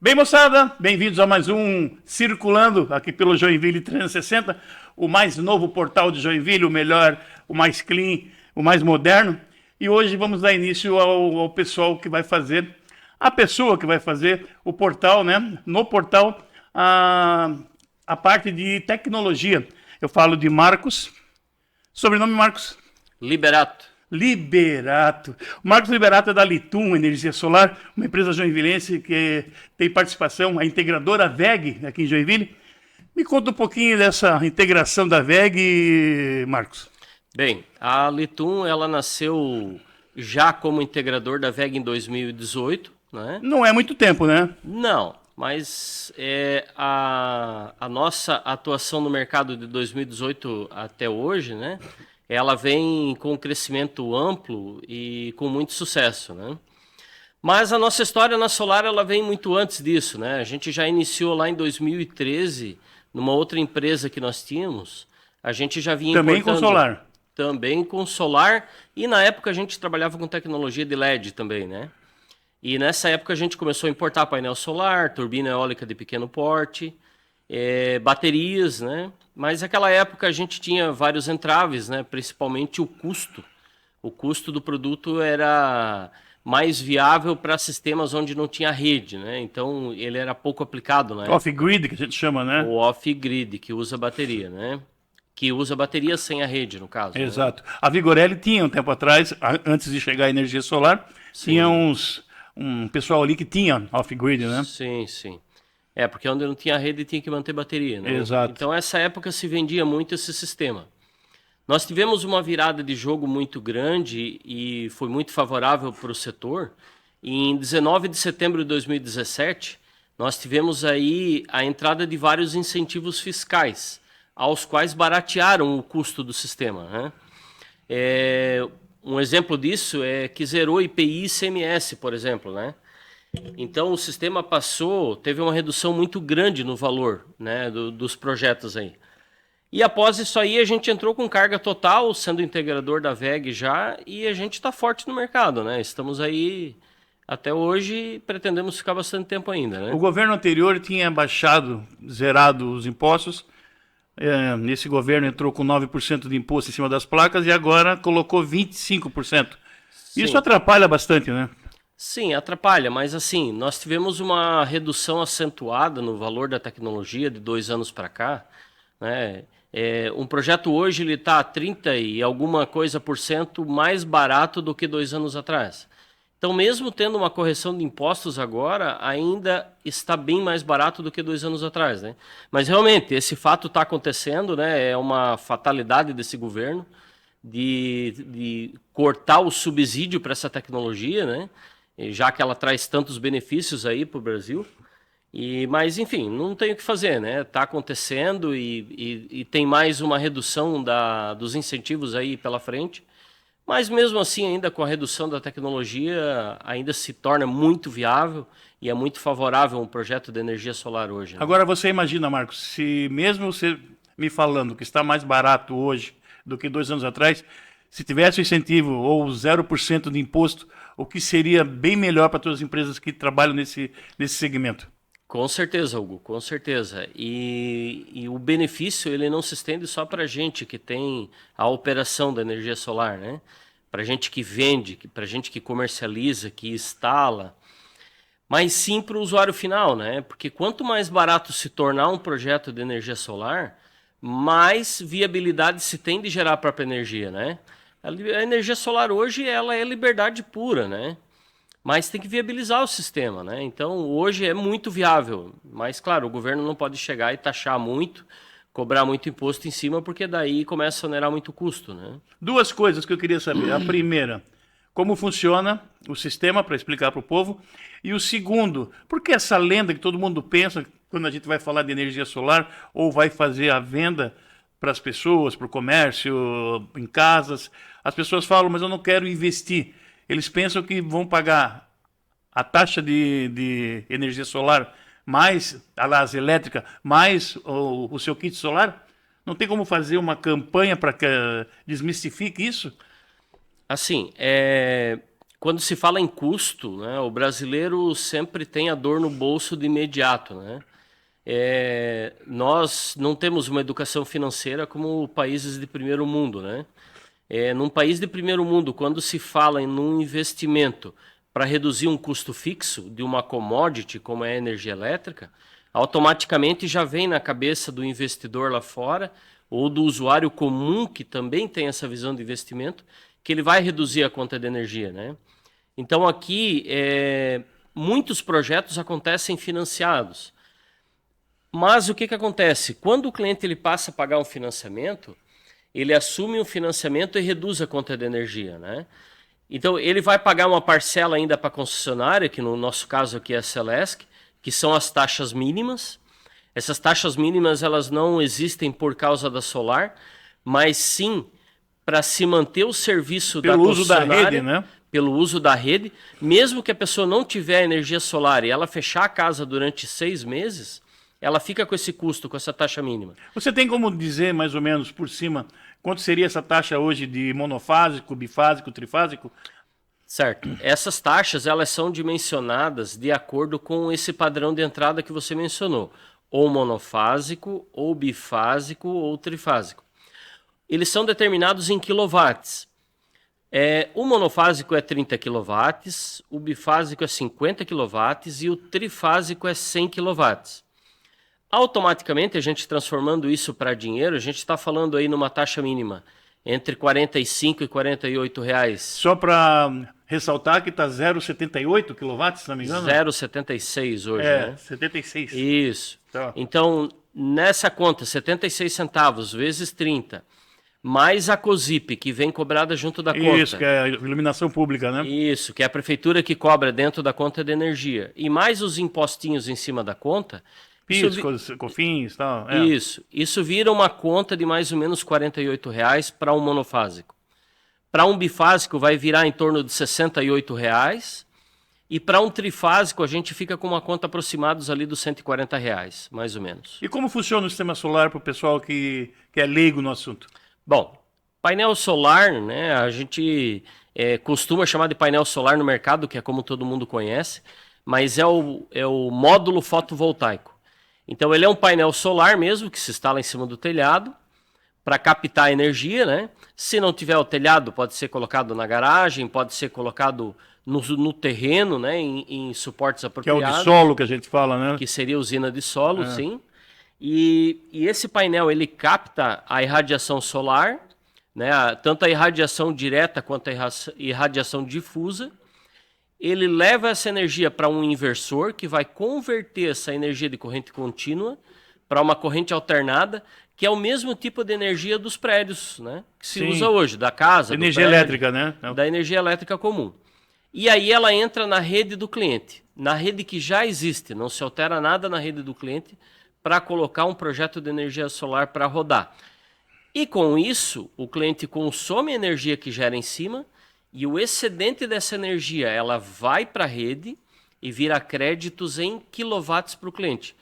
Bem, moçada, bem-vindos a mais um Circulando aqui pelo Joinville 360, o mais novo portal de Joinville, o melhor, o mais clean, o mais moderno. E hoje vamos dar início ao pessoal que vai fazer, a pessoa que vai fazer o portal, né? No portal, a parte de tecnologia. Eu falo de Marcos, sobrenome Marcos. Liberato. Liberato. O Marcos Liberato é da Litum Energia Solar, uma empresa joinvilense que tem participação, a integradora WEG aqui em Joinville. Me conta um pouquinho dessa integração da WEG, Marcos. Bem, a Litum, ela nasceu já como integrador da WEG em 2018, né? Não é muito tempo, né? Não, mas a nossa atuação no mercado de 2018 até hoje, né? Ela vem com um crescimento amplo e com muito sucesso, né? Mas a nossa história na Solar, ela vem muito antes disso, né? A gente já iniciou lá em 2013, numa outra empresa que nós tínhamos, a gente já vinha Também com solar. Também com solar, e na época a gente trabalhava com tecnologia de LED também, né? E nessa época a gente começou a importar painel solar, turbina eólica de pequeno porte, baterias, né? Mas naquela época a gente tinha vários entraves, né? Principalmente o custo. O custo do produto era mais viável para sistemas onde não tinha rede, né? Então ele era pouco aplicado, né? Off-grid, que a gente chama, né? O off-grid, que usa bateria, né? Que usa bateria sem a rede, no caso. Exato. Né? A Vigorelli tinha um tempo atrás, antes de chegar a energia solar, Sim. tinha um pessoal ali que tinha off-grid, né? Sim, sim. Porque onde não tinha rede tinha que manter bateria, né? Exato. Então, essa época se vendia muito esse sistema. Nós tivemos uma virada de jogo muito grande e foi muito favorável para o setor. Em 19 de setembro de 2017, nós tivemos aí a entrada de vários incentivos fiscais, aos quais baratearam o custo do sistema, né? Um exemplo disso é que zerou IPI e ICMS, por exemplo, né? Então, o sistema teve uma redução muito grande no valor, né, dos projetos aí. E após isso aí, a gente entrou com carga total, sendo integrador da WEG já, e a gente está forte no mercado, né? Estamos aí até hoje e pretendemos ficar bastante tempo ainda, né? O governo anterior tinha zerado os impostos. Nesse governo entrou com 9% de imposto em cima das placas e agora colocou 25%. Sim. Isso atrapalha bastante, né? Sim, atrapalha, mas assim, nós tivemos uma redução acentuada no valor da tecnologia de 2 anos para cá, né? Um projeto hoje ele está 30 e alguma coisa por cento mais barato do que 2 anos atrás. Então, mesmo tendo uma correção de impostos agora, ainda está bem mais barato do que 2 anos atrás, né? Mas realmente, esse fato está acontecendo, né? É uma fatalidade desse governo de cortar o subsídio para essa tecnologia, né? Já que ela traz tantos benefícios aí para o Brasil. Mas, enfim, não tem o que fazer, né? Está acontecendo e tem mais uma redução dos incentivos aí pela frente. Mas, mesmo assim, ainda com a redução da tecnologia, ainda se torna muito viável e é muito favorável um projeto de energia solar hoje. Né? Agora, você imagina, Marcos, se mesmo você me falando que está mais barato hoje do que 2 anos atrás, se tivesse o incentivo ou 0% de imposto, o que seria bem melhor para todas as empresas que trabalham nesse segmento? Com certeza, Hugo, com certeza. E o benefício ele não se estende só para a gente que tem a operação da energia solar, né? Para a gente que vende, para a gente que comercializa, que instala, mas sim para o usuário final, né? Porque quanto mais barato se tornar um projeto de energia solar, mais viabilidade se tem de gerar a própria energia, né? A energia solar hoje ela é liberdade pura, né? Mas tem que viabilizar o sistema, né? Então, hoje é muito viável. Mas, claro, o governo não pode chegar e taxar muito, cobrar muito imposto em cima, porque daí começa a onerar muito custo, né? 2 coisas que eu queria saber. A primeira, como funciona o sistema, para explicar para o povo. E o segundo, por que essa lenda que todo mundo pensa, quando a gente vai falar de energia solar, ou vai fazer a venda para as pessoas, para o comércio, em casas, as pessoas falam, mas eu não quero investir. Eles pensam que vão pagar a taxa de energia solar mais a luz elétrica, mais o seu kit solar? Não tem como fazer uma campanha para que desmistifique isso? Assim, quando se fala em custo, né, o brasileiro sempre tem a dor no bolso de imediato, né? Nós não temos uma educação financeira como países de primeiro mundo, né? Num país de primeiro mundo, quando se fala em um investimento para reduzir um custo fixo de uma commodity como é a energia elétrica, automaticamente já vem na cabeça do investidor lá fora ou do usuário comum que também tem essa visão de investimento, que ele vai reduzir a conta de energia, né? Então aqui muitos projetos acontecem financiados. Mas o que acontece? Quando o cliente ele passa a pagar um financiamento, ele assume um financiamento e reduz a conta de energia, né? Então ele vai pagar uma parcela ainda para a concessionária, que no nosso caso aqui é a Celesc, que são as taxas mínimas. Essas taxas mínimas elas não existem por causa da solar, mas sim para se manter o serviço da concessionária. Pelo uso da rede, né? Pelo uso da rede. Mesmo que a pessoa não tiver energia solar e ela fechar a casa durante 6 meses, ela fica com esse custo, com essa taxa mínima. Você tem como dizer, mais ou menos, por cima, quanto seria essa taxa hoje de monofásico, bifásico, trifásico? Certo. Essas taxas elas são dimensionadas de acordo com esse padrão de entrada que você mencionou. Ou monofásico, ou bifásico, ou trifásico. Eles são determinados em quilowatts. O monofásico é 30 kW, o bifásico é 50 kW e o trifásico é 100 kW. Automaticamente, a gente transformando isso para dinheiro, a gente está falando aí numa taxa mínima entre 45 e 48 reais. Só para ressaltar que está 0,78 kW, se não me engano? 0,76 hoje, né? 76. Isso. Tá. Então, nessa conta, 76 centavos vezes 30, mais a COSIP, que vem cobrada junto da conta. Isso, que é a iluminação pública, né? Isso, que é a prefeitura que cobra dentro da conta de energia. E mais os impostinhos em cima da conta. PIS, COFINS e tal. Isso vira uma conta de mais ou menos R$ 48 reais para um monofásico. Para um bifásico vai virar em torno de R$ 68 reais. E para um trifásico a gente fica com uma conta aproximados ali dos R$ 140 reais, mais ou menos. E como funciona o sistema solar para o pessoal que é leigo no assunto? Bom, painel solar, né, a gente costuma chamar de painel solar no mercado, que é como todo mundo conhece, mas é o módulo fotovoltaico. Então ele é um painel solar mesmo, que se instala em cima do telhado, para captar energia, né? Se não tiver o telhado, pode ser colocado na garagem, pode ser colocado no terreno, né, em suportes apropriados. Que é o de solo que a gente fala, né? Que seria usina de solo, sim. E esse painel, ele capta a irradiação solar, né, tanto a irradiação direta quanto a irradiação difusa. Ele leva essa energia para um inversor que vai converter essa energia de corrente contínua para uma corrente alternada, que é o mesmo tipo de energia dos prédios, né, que se usa hoje, da casa, do energia prédio, elétrica, né? Da energia elétrica comum. E aí ela entra na rede do cliente, na rede que já existe, não se altera nada na rede do cliente para colocar um projeto de energia solar para rodar. E com isso, o cliente consome a energia que gera em cima e o excedente dessa energia ela vai para a rede e vira créditos em quilowatts para o cliente,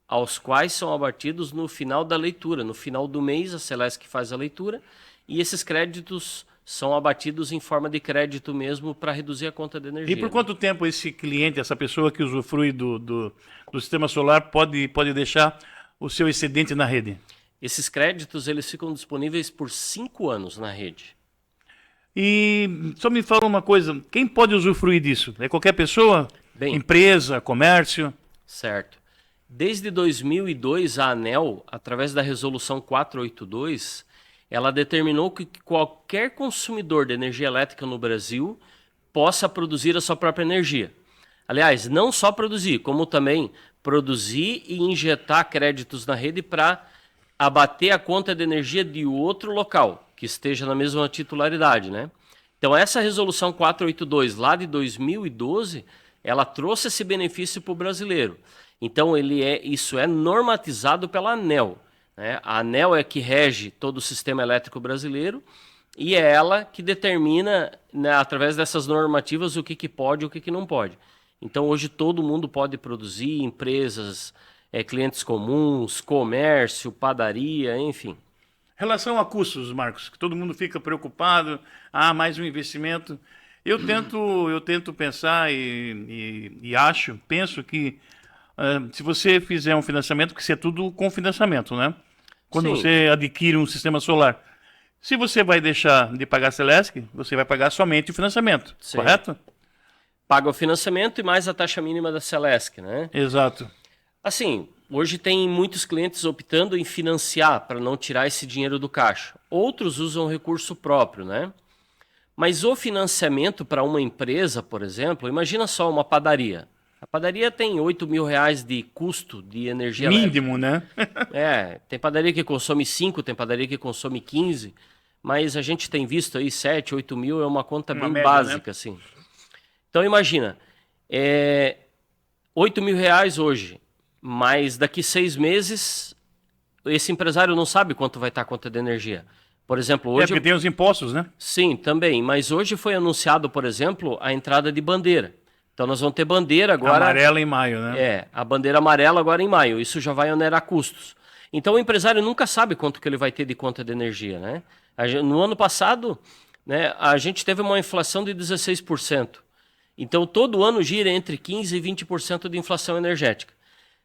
aos quais são abatidos no final da leitura. No final do mês, a Celesc faz a leitura e esses créditos são abatidos em forma de crédito mesmo para reduzir a conta de energia. E por quanto tempo esse cliente, essa pessoa que usufrui do sistema solar pode deixar o seu excedente na rede? Esses créditos eles ficam disponíveis por 5 anos na rede. E só me fala uma coisa, quem pode usufruir disso? É qualquer pessoa? Bem, empresa, comércio? Certo. Desde 2002, a ANEEL, através da resolução 482, ela determinou que qualquer consumidor de energia elétrica no Brasil possa produzir a sua própria energia. Aliás, não só produzir, como também produzir e injetar créditos na rede para abater a conta de energia de outro local que esteja na mesma titularidade, né? Então essa resolução 482 lá de 2012, ela trouxe esse benefício para o brasileiro. Então isso é normatizado pela ANEEL, né? A ANEEL é que rege todo o sistema elétrico brasileiro e é ela que determina, né, através dessas normativas o que pode e o que não pode. Então hoje todo mundo pode produzir, empresas, clientes comuns, comércio, padaria, enfim. Relação a custos, Marcos, que todo mundo fica preocupado, mais um investimento. Eu tento pensar e penso que se você fizer um financiamento, que isso é tudo com financiamento, né? Quando Sim. você adquire um sistema solar. Se você vai deixar de pagar a Celesc, você vai pagar somente o financiamento, Sim. correto? Paga o financiamento e mais a taxa mínima da Celesc, né? Exato. Assim, hoje tem muitos clientes optando em financiar para não tirar esse dinheiro do caixa. Outros usam recurso próprio, né? Mas o financiamento para uma empresa, por exemplo, imagina só uma padaria. A padaria tem 8 mil reais de custo de energia elétrica. Mínimo, né? Tem padaria que consome 5, tem padaria que consome 15, mas a gente tem visto aí 7, 8 mil é uma conta Uma bem média, básica, né? assim. Então imagina, 8 mil reais hoje, mas daqui 6 meses esse empresário não sabe quanto vai estar a conta de energia. Por exemplo, hoje... Porque tem os impostos, né? Sim, também, mas hoje foi anunciado, por exemplo, a entrada de bandeira. Então nós vamos ter bandeira agora... Amarela em maio, né? A bandeira amarela agora em maio. Isso já vai onerar custos. Então o empresário nunca sabe quanto que ele vai ter de conta de energia, né? No ano passado, né, a gente teve uma inflação de 16%. Então todo ano gira entre 15% e 20% de inflação energética.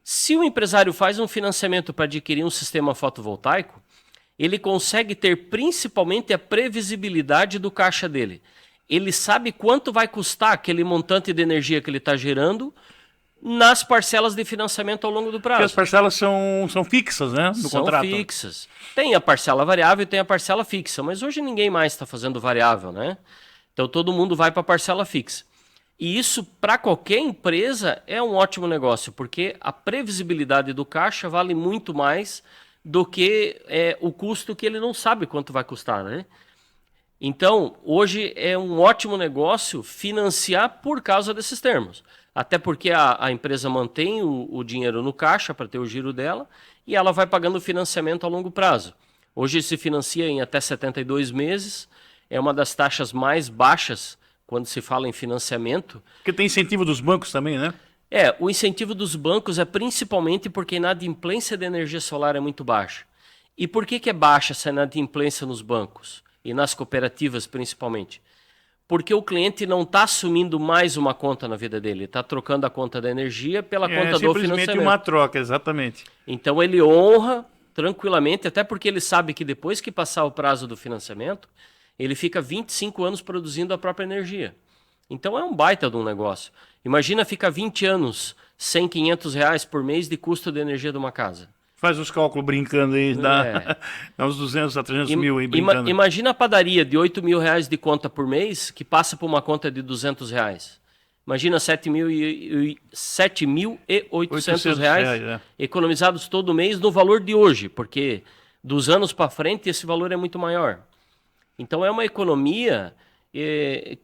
Se o empresário faz um financiamento para adquirir um sistema fotovoltaico, ele consegue ter principalmente a previsibilidade do caixa dele. Ele sabe quanto vai custar aquele montante de energia que ele está gerando nas parcelas de financiamento ao longo do prazo. Porque as parcelas são fixas, né? No contrato. São fixas. Tem a parcela variável e tem a parcela fixa, mas hoje ninguém mais está fazendo variável, né? Então todo mundo vai para a parcela fixa. E isso, para qualquer empresa, é um ótimo negócio, porque a previsibilidade do caixa vale muito mais do que o custo que ele não sabe quanto vai custar, né? Então, hoje é um ótimo negócio financiar por causa desses termos. Até porque a empresa mantém o dinheiro no caixa para ter o giro dela e ela vai pagando financiamento a longo prazo. Hoje se financia em até 72 meses, é uma das taxas mais baixas quando se fala em financiamento. Porque tem incentivo dos bancos também, né? O incentivo dos bancos é principalmente porque a inadimplência de energia solar é muito baixa. E por que é baixa essa inadimplência nos bancos? E nas cooperativas principalmente? Porque o cliente não está assumindo mais uma conta na vida dele, está trocando a conta da energia pela conta do financiamento. É simplesmente uma troca, exatamente. Então ele honra tranquilamente, até porque ele sabe que depois que passar o prazo do financiamento, ele fica 25 anos produzindo a própria energia. Então é um baita de um negócio. Imagina ficar 20 anos, 100, 500 reais por mês de custo de energia de uma casa. Faz os cálculos brincando aí, dá uns 200 a 300 mil aí brincando. Imagina a padaria de 8 mil reais de conta por mês que passa por uma conta de 200 reais. Imagina 7.800 reais economizados todo mês no valor de hoje, porque dos anos para frente esse valor é muito maior. Então é uma economia que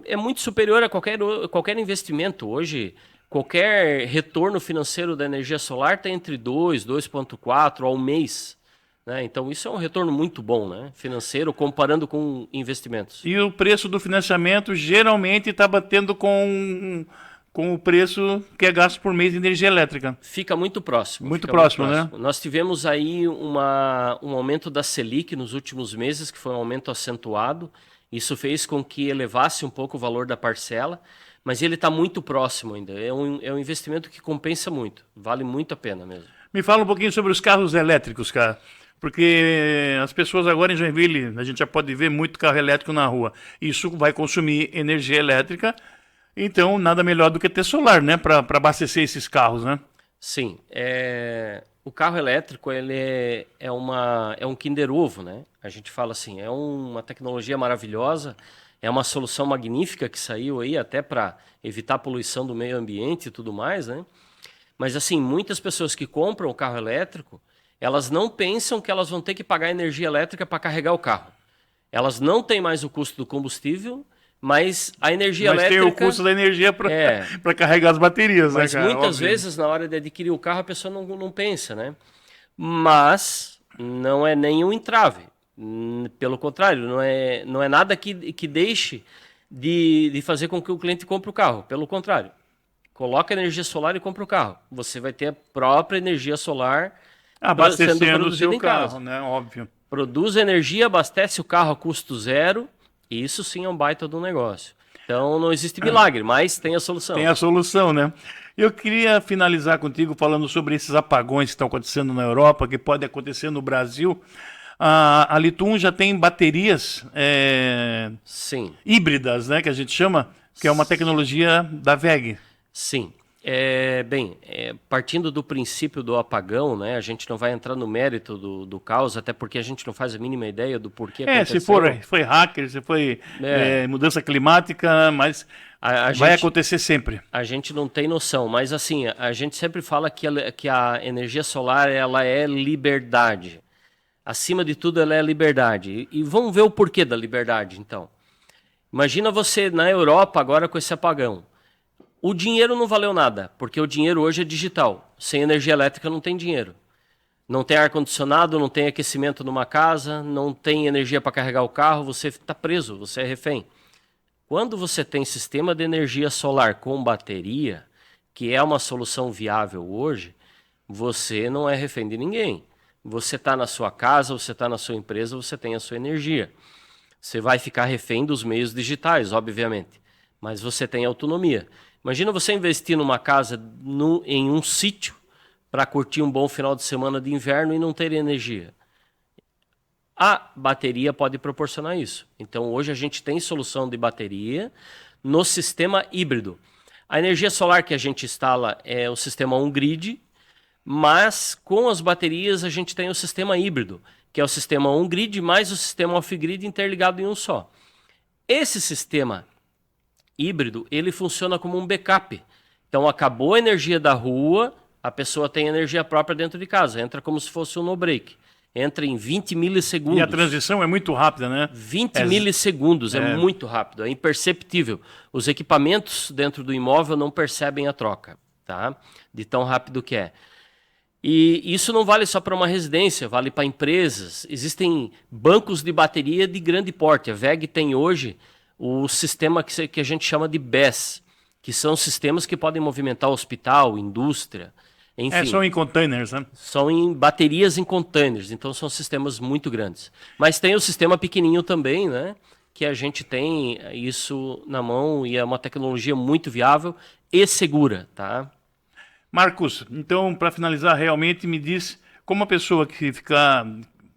é muito superior a qualquer investimento. Hoje, qualquer retorno financeiro da energia solar está entre 2, 2,4 ao mês. Né? Então isso é um retorno muito bom, né? Financeiro, comparando com investimentos. E o preço do financiamento geralmente está batendo com o preço que é gasto por mês de energia elétrica. Fica muito próximo. Muito próximo, né? Nós tivemos aí um aumento da Selic nos últimos meses, que foi um aumento acentuado. Isso fez com que elevasse um pouco o valor da parcela, mas ele está muito próximo ainda. É um investimento que compensa muito, vale muito a pena mesmo. Me fala um pouquinho sobre os carros elétricos, cara. Porque as pessoas agora em Joinville, a gente já pode ver muito carro elétrico na rua. Isso vai consumir energia elétrica, então nada melhor do que ter solar, né? Para abastecer esses carros, né? Sim, o carro elétrico ele é um Kinder Ovo, né? A gente fala assim, é uma tecnologia maravilhosa, é uma solução magnífica que saiu aí até para evitar a poluição do meio ambiente e tudo mais, né? Mas assim, muitas pessoas que compram o carro elétrico, elas não pensam que elas vão ter que pagar energia elétrica para carregar o carro. Elas não têm mais o custo do combustível, mas a energia elétrica... Mas tem o custo da energia para carregar as baterias, mas né, cara? Muitas vezes, na hora de adquirir o carro, a pessoa não pensa, né? Mas não é nenhum entrave. Pelo contrário, não é nada que deixe de fazer com que o cliente compre o carro. Pelo contrário, coloca energia solar e compra o carro. Você vai ter a própria energia solar abastecendo o seu carro, né? Óbvio. Produz energia, abastece o carro a custo zero, e isso sim é um baita do negócio. Então não existe milagre, mas tem a solução. Tem a solução, né? Eu queria finalizar contigo falando sobre esses apagões que estão acontecendo na Europa, que pode acontecer no Brasil. A Litum já tem baterias Sim, híbridas, né, que a gente chama, que é uma tecnologia da WEG. sim. Partindo do princípio do apagão, né, a gente não vai entrar no mérito do caos, até porque a gente não faz a mínima ideia do porquê aconteceu. Se foi hacker, se foi mudança climática, mas vai acontecer sempre. A gente não tem noção, mas assim, a gente sempre fala que a energia solar ela é liberdade. Acima de tudo, ela é liberdade. E vamos ver o porquê da liberdade, então. Imagina você na Europa agora com esse apagão. O dinheiro não valeu nada, porque o dinheiro hoje é digital. Sem energia elétrica não tem dinheiro. Não tem ar-condicionado, não tem aquecimento numa casa, não tem energia para carregar o carro, você está preso, você é refém. Quando você tem sistema de energia solar com bateria, que é uma solução viável hoje, você não é refém de ninguém. Você está na sua casa, você está na sua empresa, você tem a sua energia. Você vai ficar refém dos meios digitais, obviamente, mas você tem autonomia. Imagina você investir numa casa em um sítio para curtir um bom final de semana de inverno e não ter energia. A bateria pode proporcionar isso. Então hoje a gente tem solução de bateria no sistema híbrido. A energia solar que a gente instala é o sistema on-grid, mas com as baterias a gente tem o sistema híbrido, que é o sistema on-grid mais o sistema off-grid interligado em um só. Esse sistema híbrido, ele funciona como um backup. Então acabou a energia da rua, a pessoa tem energia própria dentro de casa, entra como se fosse um no-break. Entra em 20 milissegundos. E a transição é muito rápida, né? 20 milissegundos, é muito rápido, é imperceptível. Os equipamentos dentro do imóvel não percebem a troca, tá? De tão rápido que é. E isso não vale só para uma residência, vale para empresas. Existem bancos de bateria de grande porte. A WEG tem hoje o sistema que a gente chama de BESS, que são sistemas que podem movimentar hospital, indústria, enfim. São em containers, né? São em baterias em containers, então são sistemas muito grandes. Mas tem o sistema pequenininho também, né? Que a gente tem isso na mão e é uma tecnologia muito viável e segura, tá? Marcos, então, para finalizar, realmente me diz como a pessoa que ficar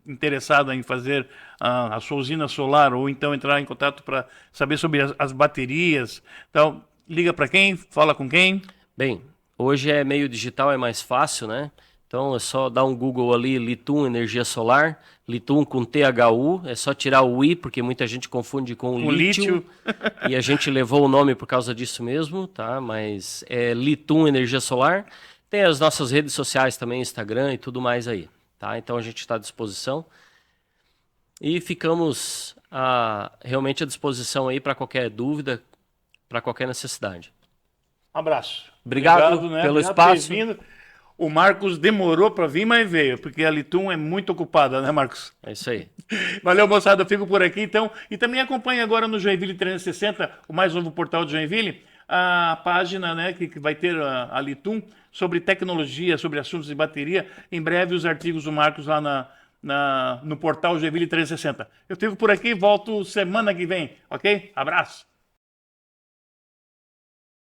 interessada em fazer a sua usina solar ou então entrar em contato para saber sobre as baterias, então, liga para quem? Fala com quem? Bem, hoje é meio digital, é mais fácil, né? Então é só dar um Google ali, Litum Energia Solar, Litum com THU, é só tirar o I, porque muita gente confunde com o lítio. E a gente levou o nome por causa disso mesmo, tá? Mas é Litum Energia Solar. Tem as nossas redes sociais também, Instagram e tudo mais aí, tá? Então a gente está à disposição. E ficamos realmente à disposição aí para qualquer dúvida, para qualquer necessidade. Abraço. Obrigado pelo espaço. O Marcos demorou para vir, mas veio, porque a Litum é muito ocupada, né, Marcos? É isso aí. Valeu, moçada. Eu fico por aqui, então. E também acompanhe agora no Joinville 360, o mais novo portal de Joinville, a página, né, que vai ter a Litum sobre tecnologia, sobre assuntos de bateria. Em breve, os artigos do Marcos lá no portal Joinville 360. Eu fico por aqui, volto semana que vem, ok? Abraço.